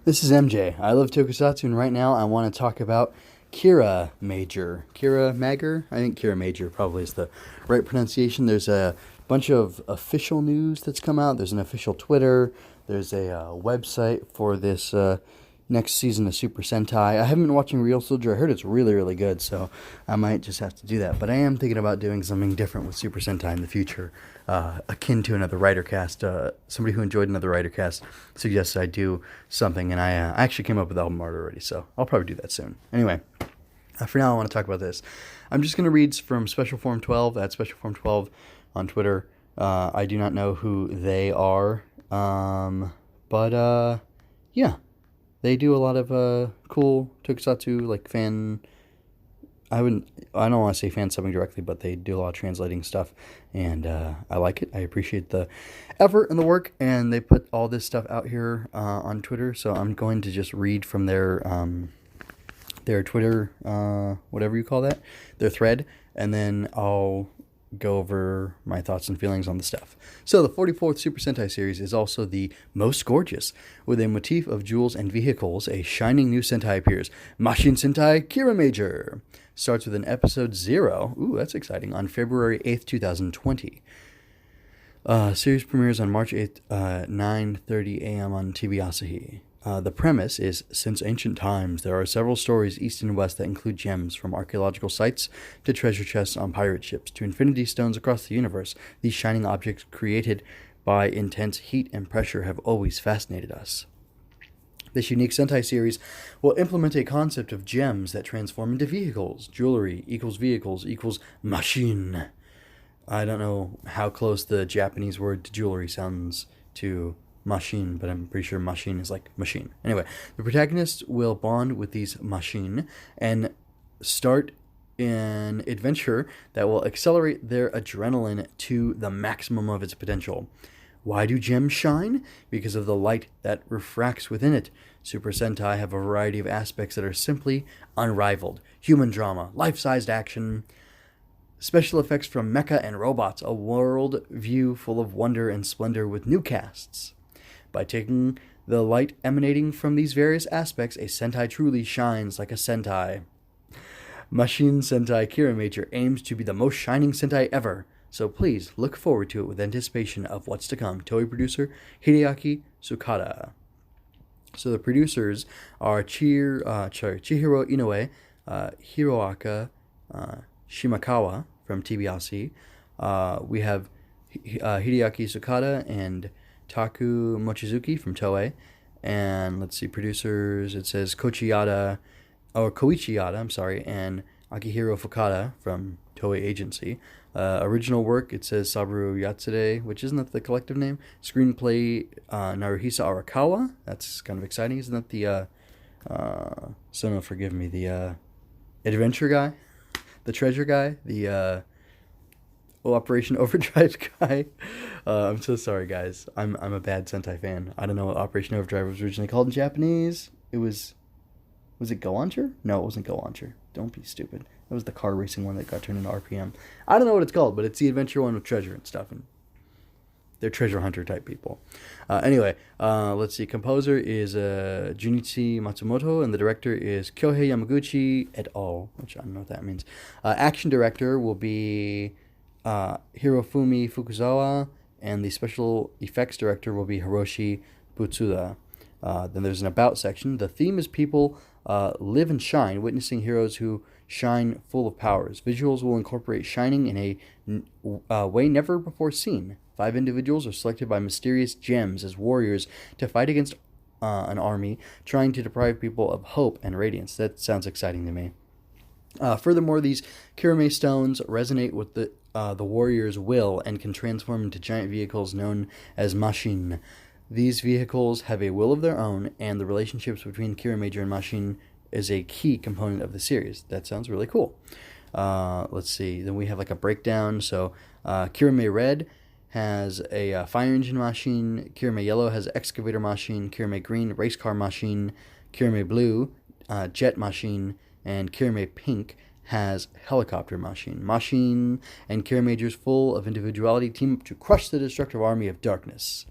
This is MJ. I love Tokusatsu, and right now I want to talk about Kirameiger. Kiramagger? I think Kirameiger probably is the right pronunciation. There's a bunch of official news that's come out. There's an official Twitter. There's a website for this next season of Super Sentai. I haven't been watching Real Soldier. I heard it's really, really good, so I might just have to do that. But I am thinking about doing something different with Super Sentai in the future, akin to another writer cast. Somebody who enjoyed another writer cast suggested I do something, and I actually came up with album art already, so I'll probably do that soon. Anyway, for now I want to talk about this. I'm just going to read from Special Form 12, at Special Form 12 on Twitter. I do not know who they are, but yeah. They do a lot of cool tokusatsu, like fan. I don't want to say fan subbing directly, but they do a lot of translating stuff, and I like it. I appreciate the effort and the work, and they put all this stuff out here on Twitter. So I'm going to just read from their Twitter, whatever you call that, their thread, and then I'll go over my thoughts and feelings on the stuff. So the 44th Super Sentai series is also the most gorgeous. With a motif of jewels and vehicles, a shining new Sentai appears. Mashin Sentai Kirameiger starts with an episode 0. Ooh, that's exciting. On February 8th, 2020. Series premieres on March 8th, 9:30 a.m. on TV Asahi. The premise is, since ancient times, there are several stories east and west that include gems, from archaeological sites to treasure chests on pirate ships to infinity stones across the universe. These shining objects created by intense heat and pressure have always fascinated us. This unique Sentai series will implement a concept of gems that transform into vehicles. Jewelry equals vehicles equals machine. I don't know how close the Japanese word to jewelry sounds to machine, but I'm pretty sure machine is like machine. Anyway, the protagonists will bond with these machine and start an adventure that will accelerate their adrenaline to the maximum of its potential. Why do gems shine? Because of the light that refracts within it. Super Sentai have a variety of aspects that are simply unrivaled. Human drama, life-sized action, special effects from mecha and robots, a world view full of wonder and splendor with new casts. By taking the light emanating from these various aspects, a Sentai truly shines like a Sentai. Mashin Sentai Kirameiger aims to be the most shining Sentai ever, so please look forward to it with anticipation of what's to come. Toei producer Hideaki Sukada. So the producers are Chihiro Inoue, Hiroaka Shimakawa from TBS. We have Hideaki Sukada and Taku Mochizuki from Toei. And let's see, producers, it says Koichi Yada, and Akihiro Fukada from Toei Agency. Original work, it says Saburo Yatsude, which isn't that the collective name? Screenplay, Naruhisa Arakawa. That's kind of exciting. Isn't that the, someone forgive me, the adventure guy? The treasure guy? The, Operation Overdrive guy. I'm so sorry, guys. I'm a bad Sentai fan. I don't know what Operation Overdrive was originally called in Japanese. Was it Go Launcher? No, it wasn't Go Launcher. Don't be stupid. That was the car racing one that got turned into RPM. I don't know what it's called, but it's the adventure one with treasure and stuff, and they're treasure hunter type people. Anyway, let's see. Composer is Junichi Matsumoto, and the director is Kyohei Yamaguchi et al., which I don't know what that means. Action director will be Hirofumi Fukuzawa, and the special effects director will be Hiroshi Butsuda. Then there's an about section. The theme is people live and shine, witnessing heroes who shine full of powers. Visuals will incorporate shining in a way never before seen. 5 individuals are selected by mysterious gems as warriors to fight against an army trying to deprive people of hope and radiance. That sounds exciting to me. Furthermore, these Kiramei stones resonate with the warrior's will and can transform into giant vehicles known as machine. These vehicles have a will of their own, and the relationships between Kirameiger and machine is a key component of the series. That sounds really cool. Let's see. Then we have like a breakdown. So Kiramei Red has a fire engine machine. Kiramei Yellow has excavator machine. Kiramei Green, race car machine. Kiramei Blue, jet machine. And Kiramei Pink has helicopter machine. Machine and Kirameigers, full of individuality, team up to crush the destructive army of darkness.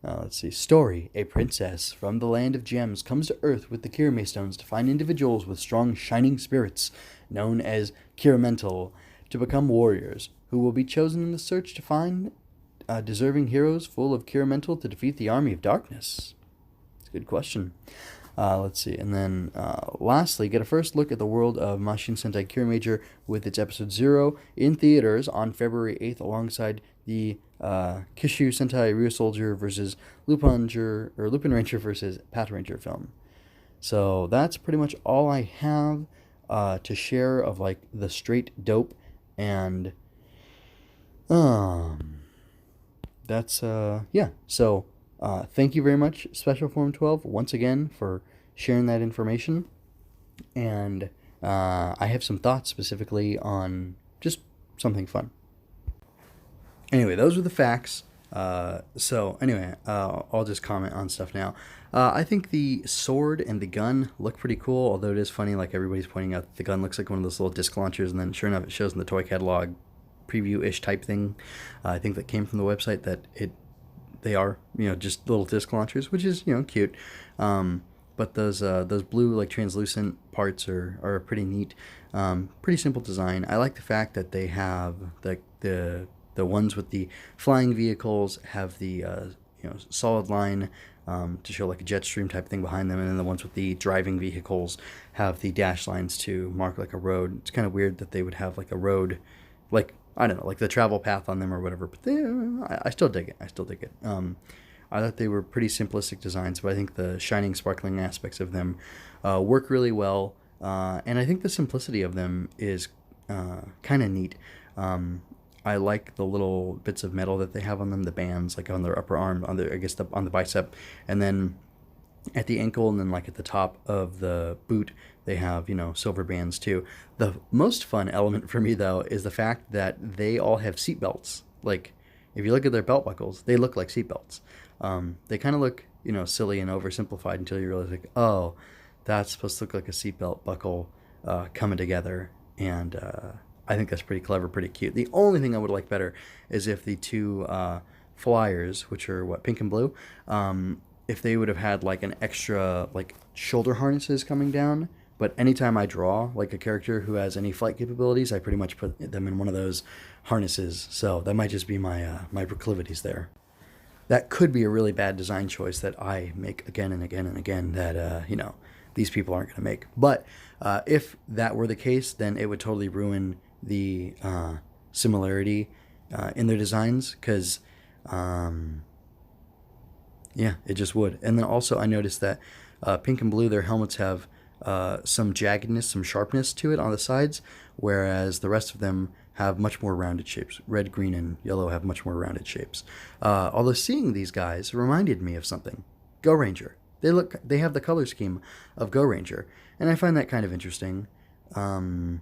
Let's see. Story. A princess from the land of gems comes to Earth with the Kiramei stones to find individuals with strong shining spirits, known as Kiramental, to become warriors, who will be chosen in the search to find deserving heroes full of Kiramental to defeat the army of darkness. It's a good question. Let's see. And then lastly, get a first look at the world of Mashin Sentai Kirameiger with its episode 0 in theaters on February 8th alongside the Kishu Sentai Ryu Soldier versus Lupin Ranger versus Pat Ranger film. So that's pretty much all I have to share of like the straight dope, and that's yeah. So thank you very much, Special Form 12, once again for sharing that information. And I have some thoughts specifically on just something fun. Anyway, those were the facts. So anyway, I'll just comment on stuff now. I think the sword and the gun look pretty cool, although it is funny, like everybody's pointing out, the gun looks like one of those little disc launchers, and then sure enough, it shows in the toy catalog preview-ish type thing. I think that came from the website that they are, just little disc launchers, which is, cute. But those blue, like, translucent parts are pretty neat. Pretty simple design. I like the fact that they have the ones with the flying vehicles have the solid line to show like a jet stream type thing behind them, and then the ones with the driving vehicles have the dash lines to mark like a road. It's kind of weird that they would have like a road, like, I don't know, like the travel path on them or whatever, but I still dig it. I thought they were pretty simplistic designs, but I think the shining, sparkling aspects of them work really well, and I think the simplicity of them is kind of neat. I like the little bits of metal that they have on them, the bands, like on their upper arm, on the bicep, and then at the ankle, and then like at the top of the boot, they have, silver bands too. The most fun element for me, though, is the fact that they all have seat belts. Like, if you look at their belt buckles, they look like seat belts. They kind of look, silly and oversimplified until you realize, like, oh, that's supposed to look like a seatbelt buckle coming together. And I think that's pretty clever, pretty cute. The only thing I would like better is if the two flyers, which are, pink and blue, if they would have had, like, an extra, like, shoulder harnesses coming down. But anytime I draw, like, a character who has any flight capabilities, I pretty much put them in one of those harnesses. So that might just be my my proclivities there. That could be a really bad design choice that I make again and again and again that, these people aren't going to make. But if that were the case, then it would totally ruin the similarity in their designs, because, yeah, it just would. And then also I noticed that pink and blue, their helmets have some jaggedness, some sharpness to it on the sides, whereas the rest of them have much more rounded shapes. Red, green, and yellow have much more rounded shapes. Although seeing these guys reminded me of something. Go Ranger. They have the color scheme of Go Ranger, and I find that kind of interesting. I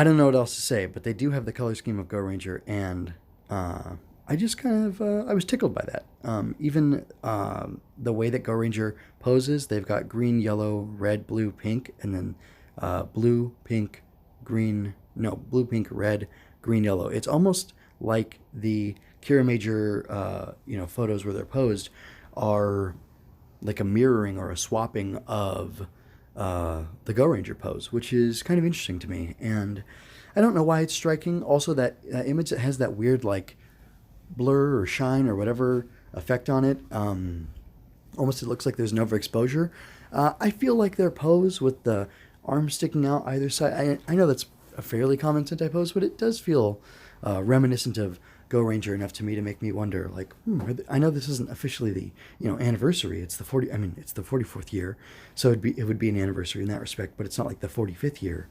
don't know what else to say, but they do have the color scheme of Go Ranger, and I just kind of, I was tickled by that. Even the way that Go Ranger poses, they've got green, yellow, red, blue, pink, and then blue, pink, red, green, yellow. It's almost like the Kirameiger, photos where they're posed are like a mirroring or a swapping of the Go Ranger pose, which is kind of interesting to me. And I don't know why it's striking. Also, that image that has that weird, like, blur or shine or whatever effect on it, almost it looks like there's an overexposure. I feel like their pose with the arms sticking out either side, I know that's a fairly common Sentai pose, but it does feel reminiscent of Go Ranger enough to me to make me wonder, like, I know this isn't officially the anniversary. It's the 44th year, so it would be an anniversary in that respect, but it's not like the 45th year.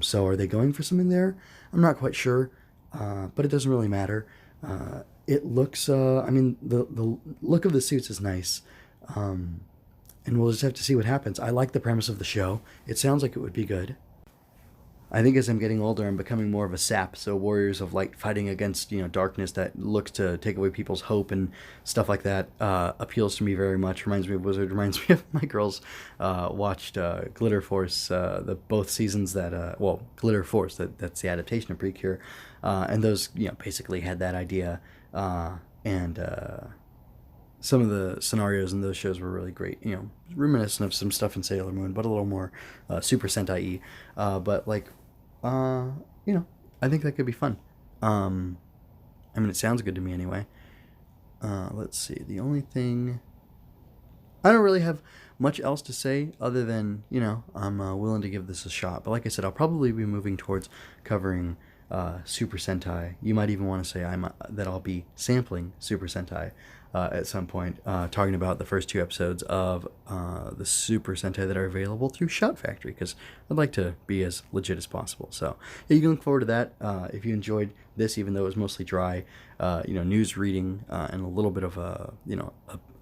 So are they going for something there? I'm not quite sure, but it doesn't really matter. It looks, the look of the suits is nice, and we'll just have to see what happens. I like the premise of the show. It sounds like it would be good. I think as I'm getting older, I'm becoming more of a sap, so warriors of light fighting against, darkness that looks to take away people's hope and stuff like that appeals to me very much. Reminds me of Wizard, reminds me of my girls watched Glitter Force, both seasons that, Glitter Force, that's the adaptation of Precure, and those, basically had that idea and some of the scenarios in those shows were really great. You know, reminiscent of some stuff in Sailor Moon, but a little more Super Sentai-y. But like, you know, I think that could be fun. I mean, it sounds good to me anyway. Let's see. The only thing, I don't really have much else to say other than, you know, I'm willing to give this a shot. But like I said, I'll probably be moving towards covering Super Sentai. You might even want to say that I'll be sampling Super Sentai at some point, talking about the first 2 episodes of the Super Sentai that are available through Shout Factory, because I'd like to be as legit as possible. So yeah, you can look forward to that. If you enjoyed this, even though it was mostly dry, you know, news reading and a little bit of you know,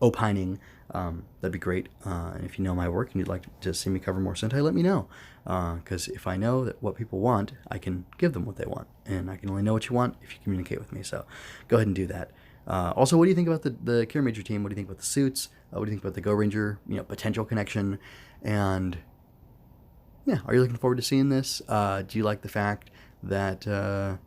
opining, that'd be great. And if you know my work and you'd like to see me cover more Sentai, let me know. Because if I know that what people want, I can give them what they want. And I can only know what you want if you communicate with me. So go ahead and do that. Also, what do you think about the Kirameiger team? What do you think about the suits? What do you think about the Go Ranger, you know, potential connection? And yeah, are you looking forward to seeing this? Do you like the fact that the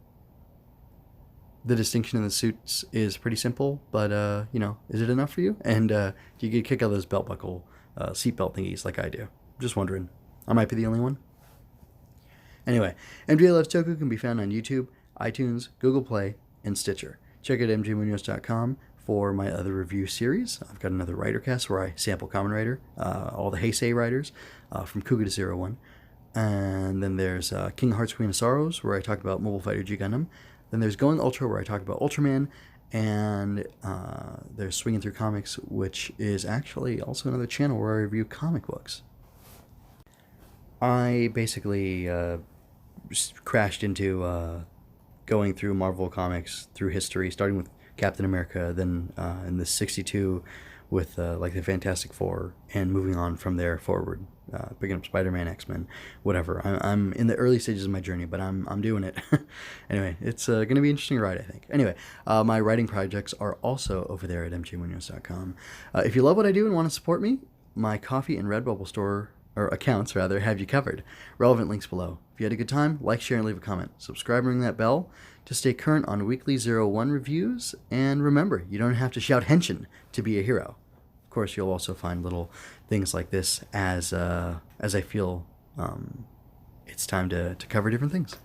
distinction in the suits is pretty simple, but you know, is it enough for you? And do you get a kick out of those belt buckle seatbelt thingies like I do? Just wondering. I might be the only one. Anyway, MJLT31 can be found on YouTube, iTunes, Google Play, and Stitcher. Check out mjmunoz.com for my other review series. I've got another writer cast where I sample Kamen Rider, all the Heisei writers from Kuga to 01. And then there's King of Hearts, Queen of Sorrows, where I talk about Mobile Fighter G Gundam. Then there's Going Ultra, where I talk about Ultraman. And there's Swinging Through Comics, which is actually also another channel where I review comic books. I basically crashed into going through Marvel Comics through history, starting with Captain America, then in the 62 with like the Fantastic Four, and moving on from there forward, picking up Spider-Man, X-Men, whatever. I'm in the early stages of my journey, but I'm doing it. Anyway, it's going to be an interesting ride, I think. Anyway, my writing projects are also over there at mjmunoz.com. If you love what I do and want to support me, my Coffee and Redbubble store, or accounts rather, have you covered. Relevant links below. If you had a good time, like, share, and leave a comment. Subscribe and ring that bell to stay current on weekly 01 reviews. And remember, you don't have to shout henshin to be a hero. Of course, you'll also find little things like this as I feel it's time to cover different things.